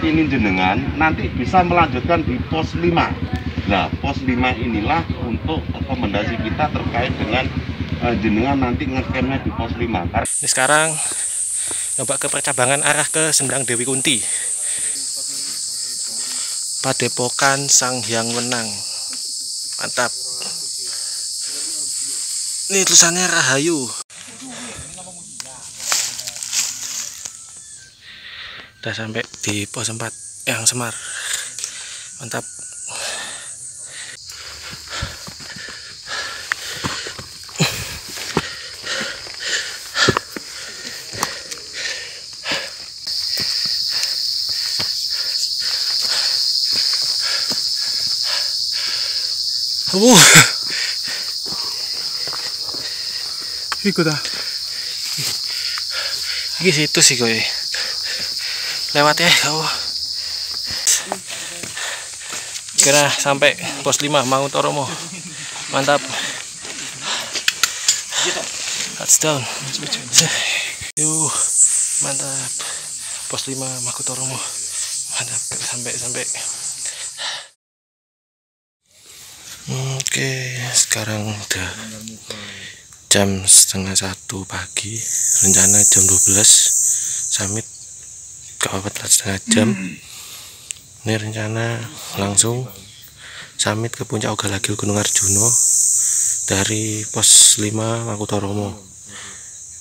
Ini jenengan nanti bisa melanjutkan di pos 5. Nah, pos 5 inilah untuk rekomendasi kita terkait dengan jenengan nanti ngecampnya di pos 5. Ini sekarang coba ke percabangan arah ke Sendang Dewi Kunti. Padepokan Sang Hyang Wenang. Mantap. Ini tulisannya Rahayu. Udah sampai di pos 4 yang Semar. Mantap. Iku dah. Iki situ sih kowe. Lewat ya kau. Kira sampai pos 5 Mangutoromo. Mantap. Touchdown. Yuh, mantap. Pos 5 Mangutoromo. Mantap sampai. Oke, sekarang udah jam 12:30 pagi. Rencana jam 12 summit. Kawat setengah jam. Ini rencana langsung summit ke puncak Ogalagil Gunung Arjuna dari pos 5 Mangutoromo.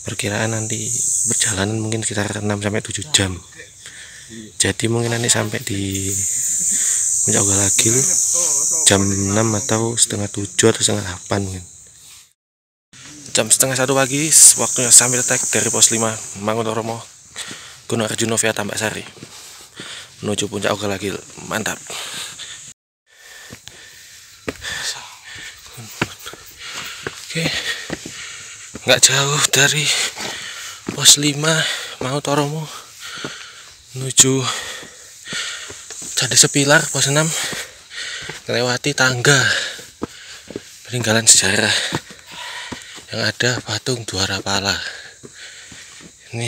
Perkiraan nanti perjalanan mungkin sekitar 6-7 jam. Jadi mungkin nanti sampai di puncak Ogalagil jam 6 atau setengah 7 atau setengah 8 mungkin. Jam setengah 1 pagi waktunya summit attack dari pos 5 Mangutoromo Gunung Arjuna via Tambak Sari menuju puncak Ogalagil. Mantap. Oke, nggak jauh dari pos 5 Mangutoromo menuju Candi Sepilar pos 6, melewati tangga peninggalan sejarah yang ada patung Dwarapala. Ini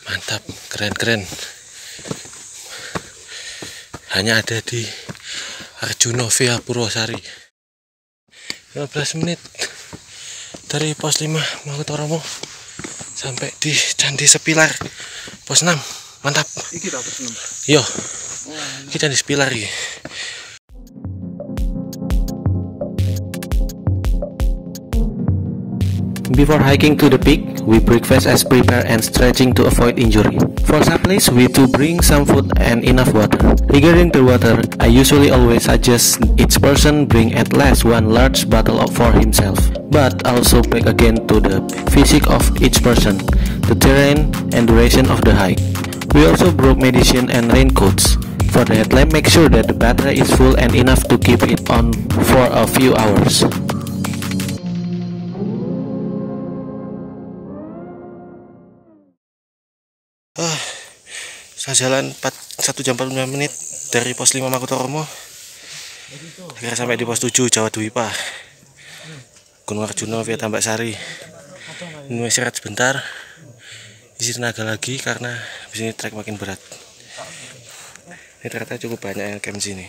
mantap, keren. Hanya ada di Arjuna via Purwosari. 15 menit dari pos 5 Mangutoromo sampai di Candi Sepilar pos 6. Mantap. Iki ta pos 6. Yo. Iki Candi Sepilar iki. Before hiking to the peak, we breakfast as prepared and stretching to avoid injury. For supplies, we to bring some food and enough water. Regarding the water, I usually always suggest each person bring at least one large bottle for himself. But also back again to the physique of each person, the terrain and duration of the hike. We also brought medicine and raincoats. For the headlamp, make sure that the battery is full and enough to keep it on for a few hours. Saya jalan 1 jam 45 menit dari pos 5 Mangutoromo. Akhirnya sampai di pos 7 Jawa Dwipa Gunung Arjuna via Tambak Sari. Ini istirahat sebentar, isi tenaga lagi karena di sini trek makin berat. Ini ternyata cukup banyak yang camp sini.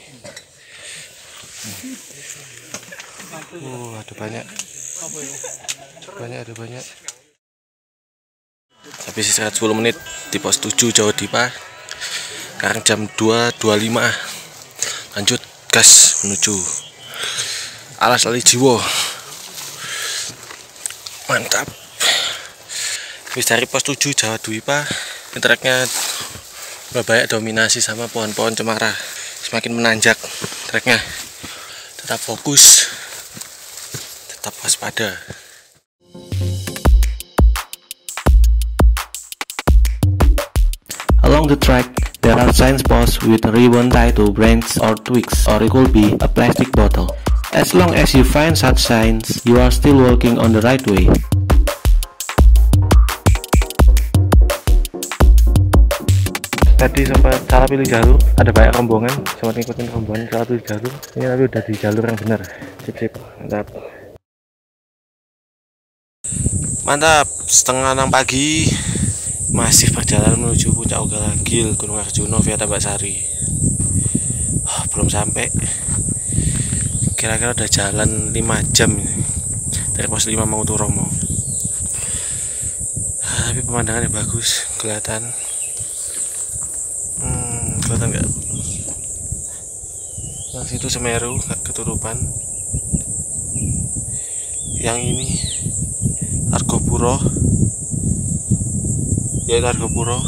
Ada banyak. Habis istirahat 10 menit di pos 7 Jawa Dwipa. Sekarang jam 2.25. Lanjut gas menuju Alas Lali Jiwo. Mantap. Habis dari pos 7 Jawa Dwipa, ini treknya banyak dominasi sama pohon-pohon cemara. Semakin menanjak treknya. Tetap fokus, tetap waspada. Along the track, there are signs posts with a ribbon tied to branches or twigs, or it could be a plastic bottle. As long as you find such signs, you are still walking on the right way. Tadi sempat salah pilih jalur, ada banyak rombongan, sempat ngikutin rombongan salah pilih jalur. Ini tapi udah di jalur yang benar. Sip, mantap. Mantap, setengah 6 pagi Masih perjalanan menuju puncak Ogalagil Gunung Arjuna via Tambak-Sari. Belum sampai. Kira-kira udah jalan 5 jam ini. Dari pos 5 mau Romo. Tapi pemandangannya bagus, kelihatan. Kelihatan nggak? Yang situ Semeru, Keturupan. Yang ini Argopuro. Yaitu Argopuro.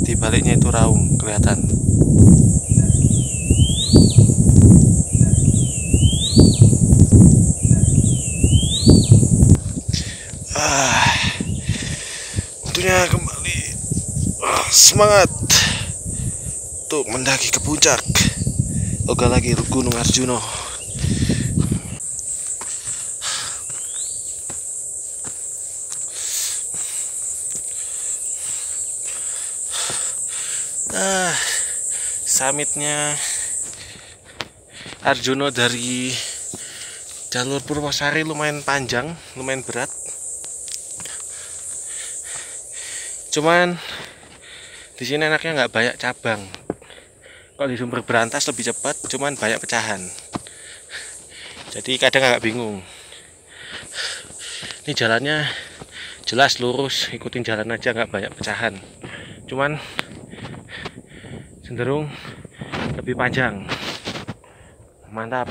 Di baliknya itu Raung, kelihatan. Waktunya kembali semangat untuk mendaki ke puncak Ogalagil Gunung Arjuna. Summitnya Arjuna dari jalur Purwosari lumayan panjang, lumayan berat. Cuman di sini enaknya nggak banyak cabang. Kalau di Sumber Berantas lebih cepat, cuman banyak pecahan. Jadi kadang agak bingung. Ini jalannya jelas lurus, ikutin jalan aja, nggak banyak pecahan. Cuman cenderung lebih panjang. Mantap.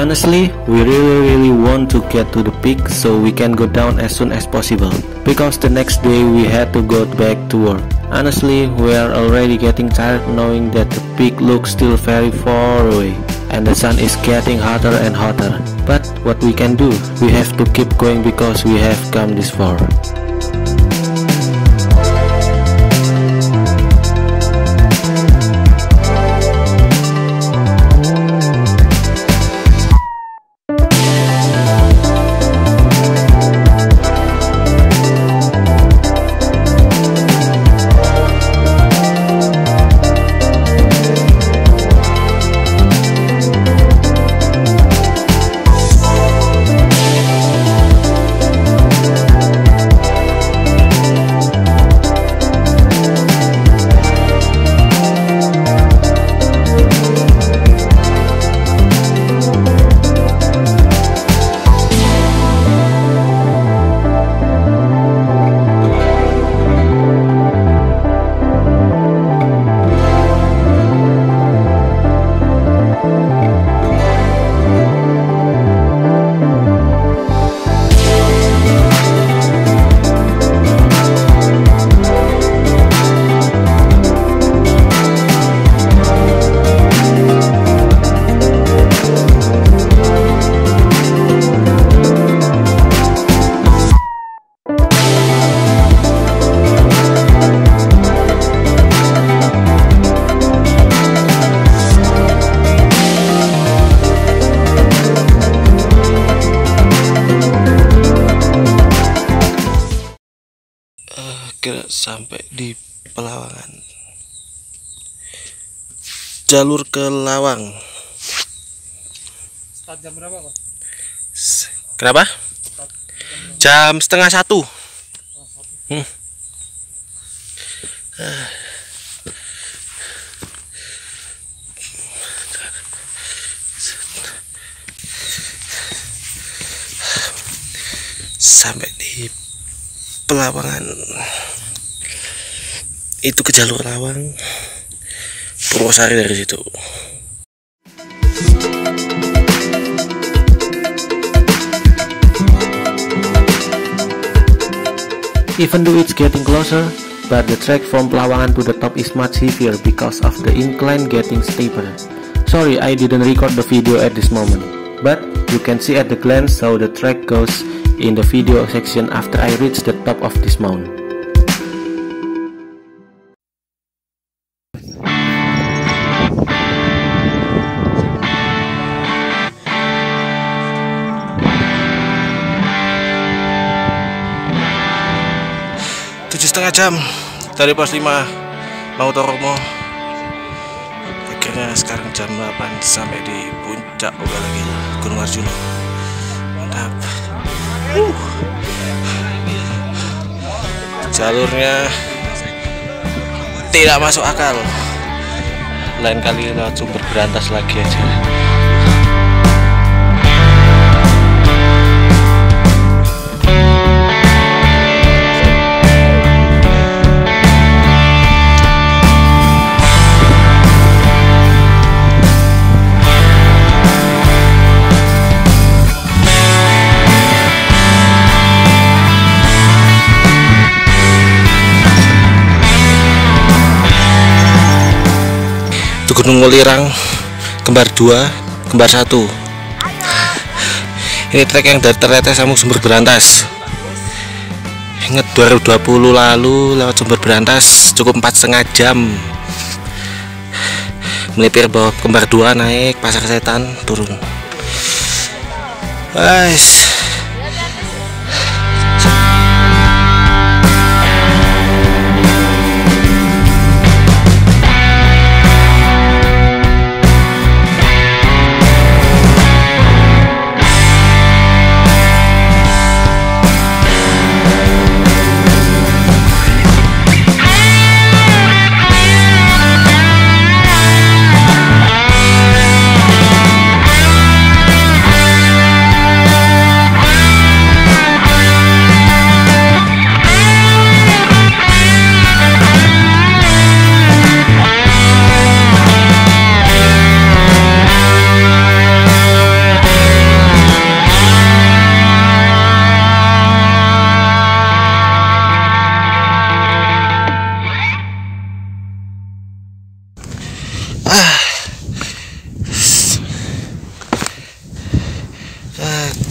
Honestly, we really want to get to the peak so we can go down as soon as possible, because the next day we had to go back to work. Honestly, we are already getting tired knowing that the peak looks still very far away and the sun is getting hotter and hotter. But what we can do, we have to keep going because we have come this far. Sampai di Pelawangan, jalur ke Lawang. Start jam berapa, Pak? Kenapa? Jam 12:30. Sampai di Pelawangan. Itu ke jalur Lawang, Purwosari dari situ. Even though it's getting closer, but the trek from Pelawangan to the top is much heavier because of the incline getting steeper. Sorry, I didn't record the video at this moment, but you can see at the glance how the trek goes in the video section after I reach the top of this mountain. setengah jam dari pos 5 Mautoromo. Akhirnya sekarang jam 8 sampai di puncak lagi Gunung Arjuna. Mantap. Jalurnya tidak masuk akal. Lain kali lewat Sumber Berantas lagi aja. Gunung Welirang, Kembar 2, Kembar 1. Ini trek yang dari Terletes sampai Sumber Berantas. Ingat 2020 lalu lewat Sumber Berantas cukup 4,5 jam. Melipir bawah Kembar 2 naik Pasar Setan turun. Guys.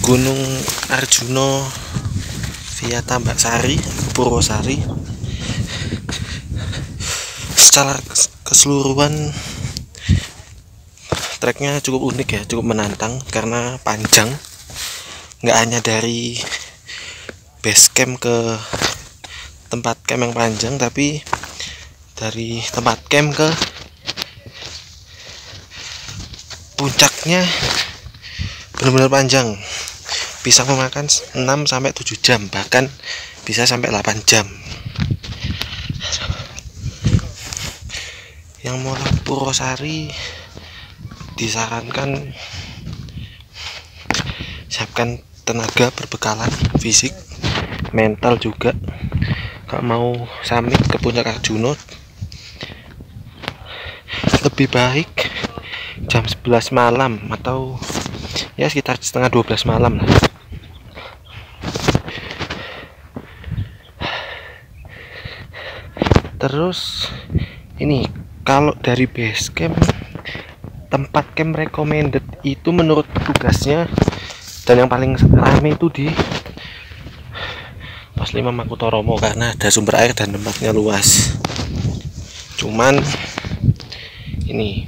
Gunung Arjuna via Tambak Sari, Purwosari. Secara keseluruhan treknya cukup unik ya, cukup menantang karena panjang. Nggak hanya dari base camp ke tempat camp yang panjang, tapi dari tempat camp ke puncaknya benar-benar panjang. Bisa memakan 6-7 jam, bahkan bisa sampai 8 jam. Yang mau lewat Purwosari disarankan siapkan tenaga, berbekalan fisik, mental juga. Kalau mau summit ke puncak Arjuna lebih baik jam 11 malam atau ya sekitar setengah 12 malam lah. Terus ini kalau dari base camp, tempat camp recommended itu menurut tugasnya dan yang paling ramai itu di pos 5 Mautoromo karena ada sumber air dan tempatnya luas. Cuman ini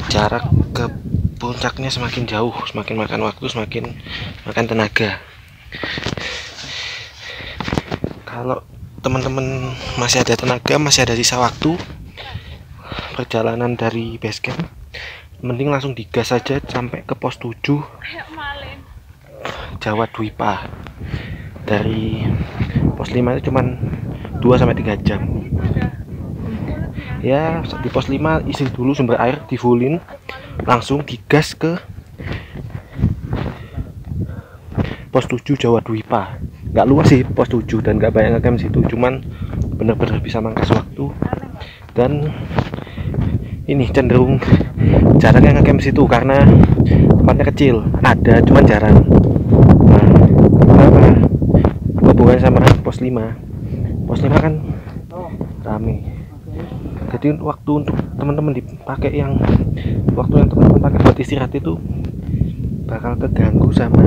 jarak ke puncaknya semakin jauh, semakin makan waktu, semakin makan tenaga. Kalau teman-teman masih ada tenaga, masih ada sisa waktu perjalanan dari base camp, mending langsung digas saja sampai ke pos 7 Jawa Dwipa. Dari pos 5 itu cuman 2-3 jam. Ya, di pos 5 isi dulu sumber air, di fullin, langsung digas ke pos 7 Jawa Dwipa. Nggak luas sih pos 7 dan nggak banyak ngecamp situ, cuman bener-bener bisa mangkas waktu. Dan ini cenderung jarang yang ngecamp situ karena tempatnya kecil, ada cuman jarang. Nah, kenapa? Hubungan sama pos 5. Pos 5 kan rame. Jadi waktu untuk teman-teman dipakai yang teman-teman pakai buat istirahat itu bakal keganggu sama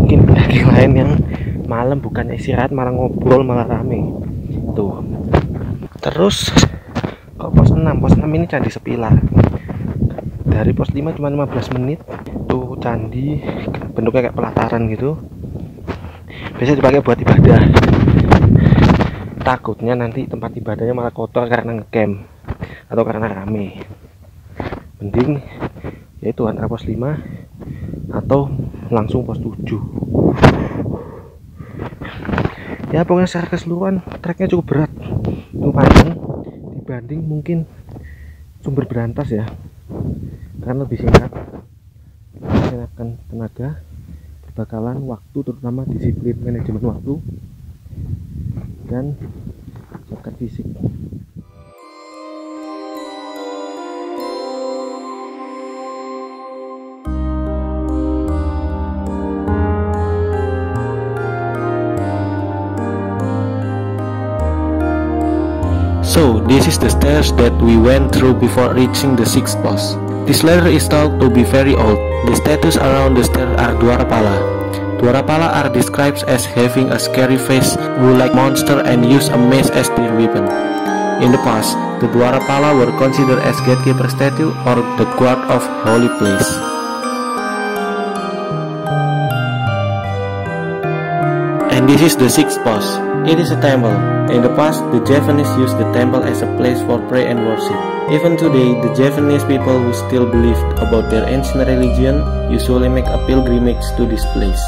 mungkin pendaki lain yang malam bukan istirahat malah ngobrol malah rame tuh. Terus kok pos 6 ini Candi Sepila. Dari pos 5 cuma 15 menit tuh, candi bentuknya kayak pelataran gitu, biasa dipakai buat ibadah. takutnya nanti tempat ibadahnya malah kotor karena ngecamp atau karena rame. Mending yaitu antara pos 5 atau langsung pos 7. Ya pokoknya secara keseluruhan treknya cukup berat, cukup panjang dibanding mungkin Sumber Berantas ya, karena lebih singkat, menggunakan tenaga, perbekalan, waktu, terutama disiplin manajemen waktu dan siapkan fisik. So, this is the stairs that we went through before reaching the 6th post. This ladder is thought to be very old. The statues around the stair are Dwarapala. Dwarapala are described as having a scary face, bull-like monster, and use a mace as their weapon. In the past, the Dwarapala were considered as gatekeeper statue or the guard of holy place. And this is the 6th post. It is a temple. In the past, the Javanese used the temple as a place for prayer and worship. Even today, the Javanese people who still believe about their ancient religion usually make a pilgrimage to this place.